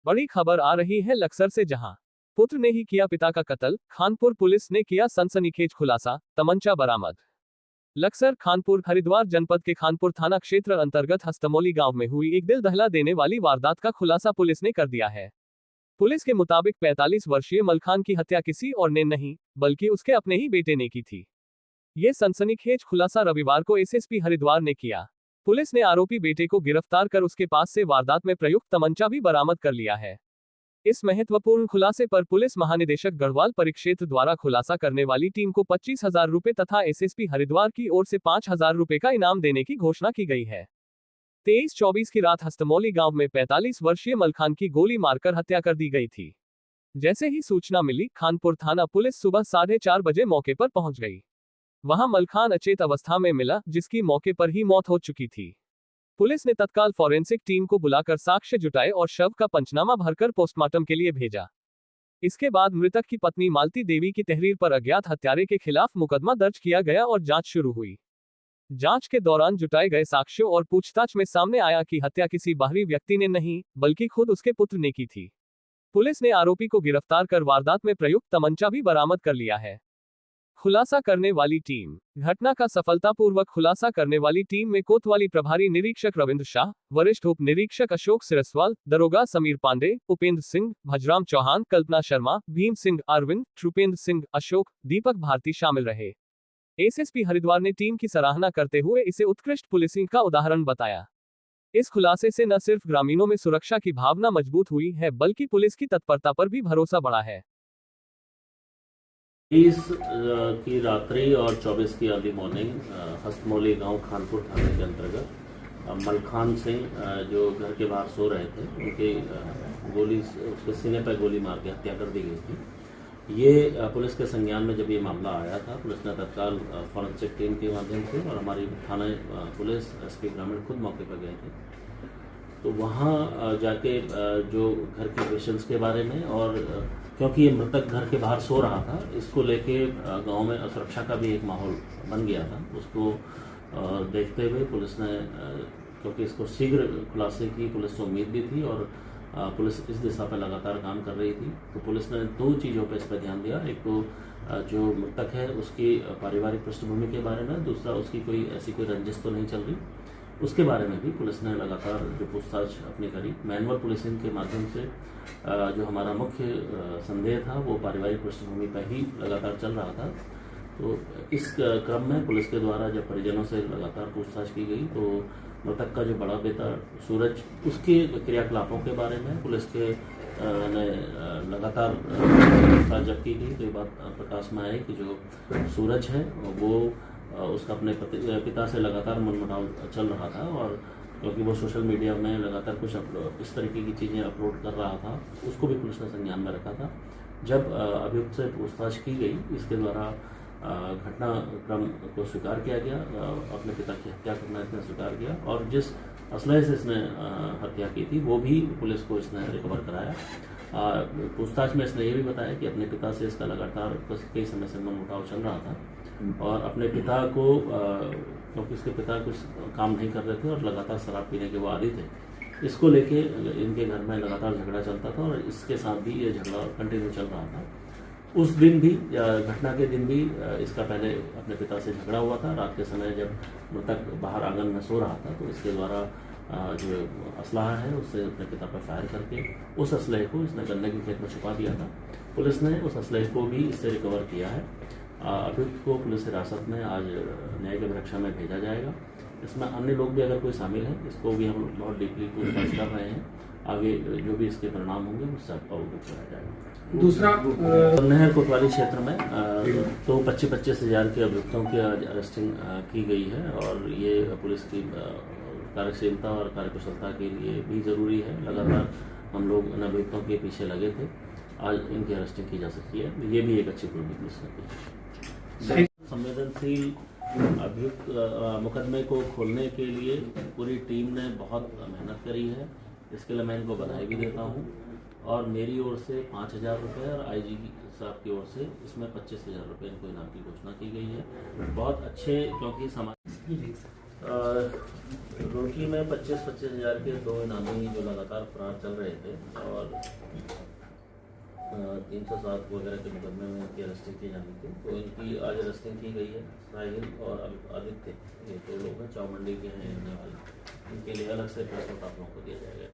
बड़ी खबर आ रही है लक्सर से, जहां पुत्र ने ही किया पिता का कत्ल। खानपुर पुलिस ने किया सनसनीखेज खुलासा, तमंचा बरामद। लक्सर खानपुर हरिद्वार जनपद के खानपुर थाना क्षेत्र अंतर्गत हस्तमौली गांव में हुई एक दिल दहला देने वाली वारदात का खुलासा पुलिस ने कर दिया है। पुलिस के मुताबिक 45 वर्षीय मलखान की हत्या किसी और ने नहीं, बल्कि उसके अपने ही बेटे ने की थी। ये सनसनीखेज खुलासा रविवार को एसएसपी हरिद्वार ने किया। पुलिस ने आरोपी बेटे को गिरफ्तार कर उसके पास से वारदात में प्रयुक्त तमंचा भी बरामद कर लिया है। इस महत्वपूर्ण खुलासे पर पुलिस महानिदेशक गढ़वाल परिक्षेत्र द्वारा खुलासा करने वाली टीम को 25,000 रुपए तथा एसएसपी हरिद्वार की ओर से 5,000 रुपए का इनाम देने की घोषणा की गई है। 23-24 की रात हस्तमौली गांव में 45 वर्षीय मलखान की गोली मारकर हत्या कर दी गई थी। जैसे ही सूचना मिली, खानपुर थाना पुलिस सुबह 4:30 बजे मौके पर पहुंच गई। वहां मलखान अचेत अवस्था में मिला, जिसकी मौके पर ही मौत हो चुकी थी। पुलिस ने तत्काल फॉरेंसिक टीम को बुलाकर साक्ष्य जुटाए और शव का पंचनामा भरकर पोस्टमार्टम के लिए भेजा। इसके बाद मृतक की पत्नी मालती देवी की तहरीर पर अज्ञात हत्यारे के खिलाफ मुकदमा दर्ज किया गया और जांच शुरू हुई। जांच के दौरान जुटाए गए साक्ष्यों और पूछताछ में सामने आया कि हत्या किसी बाहरी व्यक्ति ने नहीं, बल्कि खुद उसके पुत्र ने की थी। पुलिस ने आरोपी को गिरफ्तार कर वारदात में प्रयुक्त तमंचा भी बरामद कर लिया है। खुलासा करने वाली टीम। घटना का सफलतापूर्वक खुलासा करने वाली टीम में कोतवाली प्रभारी निरीक्षक रविंद्र शाह, वरिष्ठ उप निरीक्षक अशोक सिरस्वाल, दरोगा समीर पांडे, उपेंद्र सिंह, भजराम चौहान, कल्पना शर्मा, भीम सिंह, अरविंद, ट्रुपेंद्र सिंह, अशोक, दीपक भारती शामिल रहे। एसएसपी हरिद्वार ने टीम की सराहना करते हुए इसे उत्कृष्ट पुलिसिंग का उदाहरण बताया। इस खुलासे से न सिर्फ ग्रामीणों में सुरक्षा की भावना मजबूत हुई है, बल्कि पुलिस की तत्परता पर भी भरोसा बढ़ा है। 30 की रात्रि और 24 की अर्ली मॉर्निंग हस्तमौली गांव खानपुर थाने के अंतर्गत मलखान सिंह जो घर के बाहर सो रहे थे, उनकी गोली उसके सीने पर गोली मार के हत्या कर दी गई थी। ये पुलिस के संज्ञान में जब ये मामला आया था, पुलिस ने तत्काल फॉरेंसिक टीम के माध्यम से और हमारी थाना पुलिस एसपी ग्रामीण खुद मौके पर गए थे। तो वहाँ जाके जो घर के पेशेंट्स के बारे में और क्योंकि ये मृतक घर के बाहर सो रहा था, इसको लेके गांव में असुरक्षा का भी एक माहौल बन गया था। उसको देखते हुए पुलिस ने, क्योंकि इसको शीघ्र खुलासे की पुलिस को उम्मीद भी थी और पुलिस इस दिशा पर लगातार काम कर रही थी, तो पुलिस ने 2 चीज़ों पर इस पर ध्यान दिया। एक तो जो मृतक है उसकी पारिवारिक पृष्ठभूमि के बारे में, दूसरा उसकी कोई रंजिश तो नहीं चल रही, उसके बारे में भी पुलिस ने लगातार जो पूछताछ अपनी करी। मैनुअल पुलिसिंग के माध्यम से जो हमारा मुख्य संदेह था वो पारिवारिक पृष्ठभूमि पर ही लगातार चल रहा था। तो इस क्रम में पुलिस के द्वारा जब परिजनों से लगातार पूछताछ की गई, तो मृतक का जो बड़ा बेटा सूरज, उसके क्रियाकलापों के बारे में पुलिस के ने लगातार पूछताछ जब की गई, तो ये बात प्रकाश में आई कि जो सूरज है वो उसका अपने पिता से लगातार मनमुटाव चल रहा था और क्योंकि वो सोशल मीडिया में लगातार कुछ इस तरीके की चीज़ें अपलोड कर रहा था, उसको भी पुलिस ने संज्ञान में रखा था। जब अभियुक्त से पूछताछ की गई, इसके द्वारा घटनाक्रम को स्वीकार किया गया, अपने पिता की हत्या करना इसने स्वीकार किया और जिस असलहे से इसने हत्या की थी वो भी पुलिस को इसने रिकवर कराया। पूछताछ में इसने ये भी बताया कि अपने पिता से इसका लगातार कई समय से मनमुटाव चल रहा था और अपने पिता को, क्योंकि इसके पिता कुछ काम नहीं कर रहे थे और लगातार शराब पीने के वो आदी थे, इसको लेके इनके घर में लगातार झगड़ा चलता था और इसके साथ भी ये झगड़ा कंटिन्यू चल रहा था। उस दिन भी, घटना के दिन भी इसका पहले अपने पिता से झगड़ा हुआ था। रात के समय जब मृतक बाहर आंगन में सो रहा था, तो इसके द्वारा जो असलहा है उससे अपने पिता पर फायर करके उस असलहे को इसने गन्ने के खेत में छुपा दिया था। पुलिस ने उस असलहे को भी इससे रिकवर किया है। अभियुक्त को पुलिस हिरासत में आज न्यायिक अभिरक्षा में भेजा जाएगा। इसमें अन्य लोग भी अगर कोई शामिल है, इसको भी हम बहुत डीपली पूछताछ कर रहे हैं। आगे जो भी इसके परिणाम होंगे उससे आपको अवगत कराया जाएगा। दूसरा, नहर कोतवाली क्षेत्र में तो 25 हज़ार के अभियुक्तों की अरेस्टिंग की गई है और ये पुलिस की कार्यशीलता और कार्यकुशलता के लिए भी जरूरी है। लगातार हम लोग इन अभियुक्तों के पीछे लगे थे, आज इनकी अरेस्टिंग की जा सकती है। ये भी एक अच्छी पुलिस है। संवेदनशील अभियुक्त मुकदमे को खोलने के लिए पूरी टीम ने बहुत मेहनत करी है, इसके लिए मैं इनको बधाई भी देता हूँ और मेरी ओर से 5,000 रुपये और आईजी साहब की ओर से इसमें 25,000 रुपये इनको इनाम की घोषणा की गई है। बहुत अच्छे, क्योंकि समाज रुड़की में 25-25 हज़ार के दो इनामी जो लगातार फरार चल रहे थे और 307 वगैरह के मुकदमे में इनकी अरेस्टिंग की जानी थी, तो इनकी आज अरेस्टिंग की गई है। साहिल और आदित्य ये दो लोग हैं, चावमंडी के हैं रहने वाले, इनके लिए अलग से प्रेस नोट आप लोगों को दिया जाएगा।